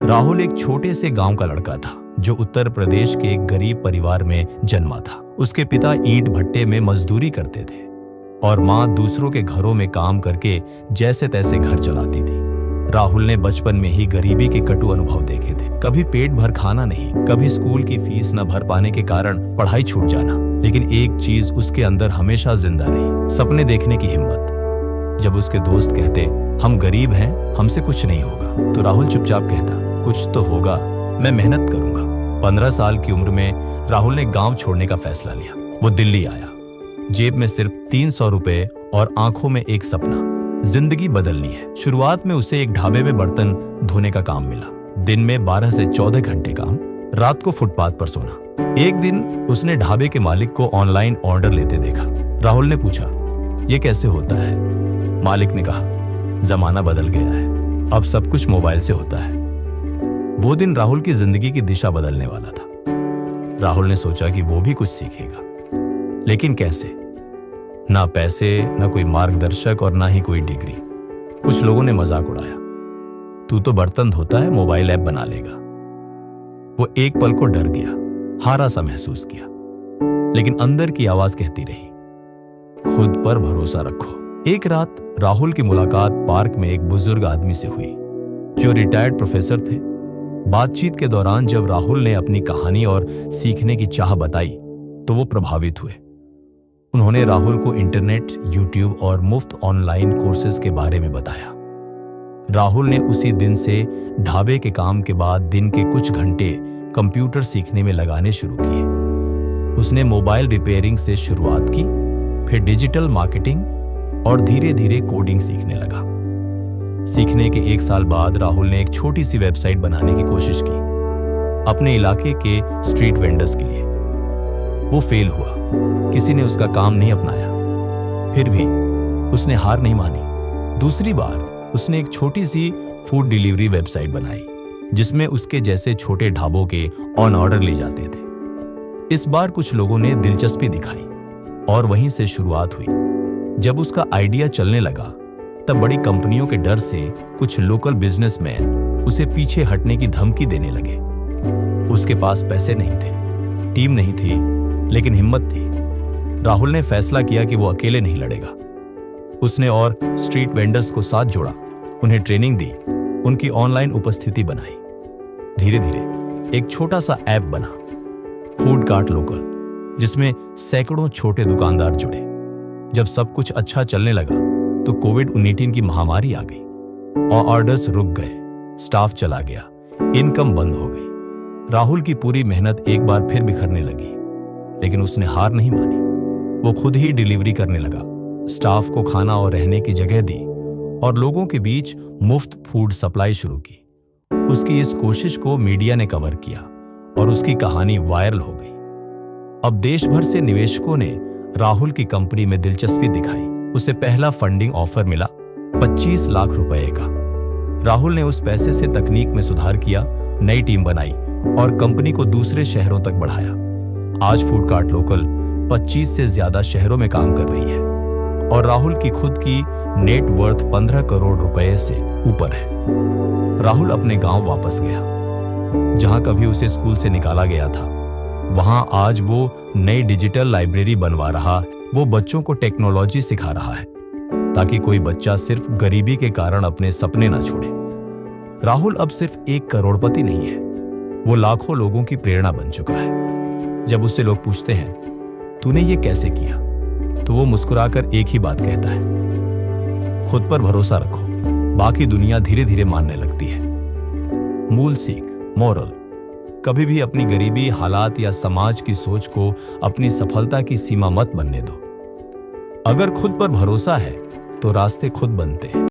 राहुल एक छोटे से गांव का लड़का था जो उत्तर प्रदेश के एक गरीब परिवार में जन्मा था। उसके पिता ईंट भट्टे में मजदूरी करते थे और माँ दूसरों के घरों में काम करके जैसे तैसे घर चलाती थी। राहुल ने बचपन में ही गरीबी के कटु अनुभव देखे थे। कभी पेट भर खाना नहीं, कभी स्कूल की फीस न भर पाने के कारण पढ़ाई छूट जाना। लेकिन एक चीज उसके अंदर हमेशा जिंदा रही, सपने देखने की हिम्मत। जब उसके दोस्त कहते हम गरीब हैं, हमसे कुछ नहीं होगा, तो राहुल चुपचाप कहता कुछ तो होगा, मैं मेहनत करूंगा। 15 साल की उम्र में राहुल ने गांव छोड़ने का फैसला लिया। वो दिल्ली आया, जेब में सिर्फ 300 रुपए और आंखों में एक सपना, जिंदगी बदलनी है। शुरुआत में उसे एक ढाबे में बर्तन धोने का काम मिला। दिन में 12 से 14 घंटे काम, रात को फुटपाथ पर सोना। एक दिन उसने ढाबे के मालिक को ऑनलाइन ऑर्डर लेते देखा। राहुल ने पूछा ये कैसे होता है? मालिक ने कहा जमाना बदल गया है, अब सब कुछ मोबाइल से होता है। वो दिन राहुल की जिंदगी की दिशा बदलने वाला था। राहुल ने सोचा कि वो भी कुछ सीखेगा, लेकिन कैसे? ना पैसे, ना कोई मार्गदर्शक और ना ही कोई डिग्री। कुछ लोगों ने मजाक उड़ाया, तू तो बर्तन धोता है, मोबाइल ऐप बना लेगा। वो एक पल को डर गया, हारा सा महसूस किया, लेकिन अंदर की आवाज कहती रही खुद पर भरोसा रखो। एक रात राहुल की मुलाकात पार्क में एक बुजुर्ग आदमी से हुई जो रिटायर्ड प्रोफेसर थे। बातचीत के दौरान जब राहुल ने अपनी कहानी और सीखने की चाह बताई तो वो प्रभावित हुए। उन्होंने राहुल को इंटरनेट, यूट्यूब और मुफ्त ऑनलाइन कोर्सेज के बारे में बताया। राहुल ने उसी दिन से ढाबे के काम के बाद दिन के कुछ घंटे कंप्यूटर सीखने में लगाने शुरू किए। उसने मोबाइल रिपेयरिंग से शुरुआत की, फिर डिजिटल मार्केटिंग और धीरे धीरे कोडिंग सीखने लगा। सीखने के 1 साल बाद राहुल ने एक छोटी सी वेबसाइट बनाने की कोशिश की अपने इलाके के स्ट्रीट वेंडर्स के लिए। वो फेल हुआ, किसी ने उसका काम नहीं अपनाया। फिर भी उसने हार नहीं मानी। दूसरी बार उसने एक छोटी सी फूड डिलीवरी वेबसाइट बनाई जिसमें उसके जैसे छोटे ढाबों के ऑन ऑर्डर ले जाते थे। इस बार कुछ लोगों ने दिलचस्पी दिखाई और वहीं से शुरुआत हुई। जब उसका आइडिया चलने लगा तब बड़ी कंपनियों के डर से कुछ लोकल बिजनेसमैन उसे पीछे हटने की धमकी देने लगे। उसके पास पैसे नहीं थे, टीम नहीं थी, लेकिन हिम्मत थी। राहुल ने फैसला किया कि वो अकेले नहीं लड़ेगा। उसने और स्ट्रीट वेंडर्स को साथ जोड़ा, उन्हें ट्रेनिंग दी, उनकी ऑनलाइन उपस्थिति बनाई। धीरे धीरे एक छोटा सा ऐप बना, फूड कार्ट लोकल, जिसमें सैकड़ों छोटे दुकानदार जुड़े। जब सब कुछ अच्छा चलने लगा तो कोविड-19 की महामारी आ गई और ऑर्डर्स रुक गए, स्टाफ चला गया, इनकम बंद हो गई। राहुल की पूरी मेहनत एक बार फिर बिखरने लगी, लेकिन उसने हार नहीं मानी। वो खुद ही डिलीवरी करने लगा, स्टाफ को खाना और रहने की जगह दी और लोगों के बीच मुफ्त फूड सप्लाई शुरू की। उसकी इस कोशिश को मीडिया ने कवर किया और उसकी कहानी वायरल हो गई। अब देश भर से निवेशकों ने राहुल की कंपनी में दिलचस्पी दिखाई। उसे पहला फंडिंग ऑफर मिला 25 लाख रुपए का। राहुल ने उस पैसे से तकनीक में सुधार किया, नई टीम बनाई और कंपनी को दूसरे शहरों तक बढ़ाया। आज फूड कार्ट लोकल 25 से ज्यादा शहरों में काम कर रही है और राहुल की खुद की नेट वर्थ 15 करोड़ रुपए से ऊपर है। राहुल अपने गांव वापस गया, जहां कभी उसे स्कूल से निकाला गया था। वहां आज वो नई डिजिटल लाइब्रेरी बनवा रहा है। वो बच्चों को टेक्नोलॉजी सिखा रहा है ताकि कोई बच्चा सिर्फ गरीबी के कारण अपने सपने ना छोड़े। राहुल अब सिर्फ एक करोड़पति नहीं है, वो लाखों लोगों की प्रेरणा बन चुका है। जब उससे लोग पूछते हैं तूने ये कैसे किया, तो वो मुस्कुराकर एक ही बात कहता है खुद पर भरोसा रखो, बाकी दुनिया धीरे धीरे मानने लगती है। मूल सीख, मोरल, कभी भी अपनी गरीबी, हालात या समाज की सोच को अपनी सफलता की सीमा मत बनने दो। अगर खुद पर भरोसा है तो रास्ते खुद बनते हैं।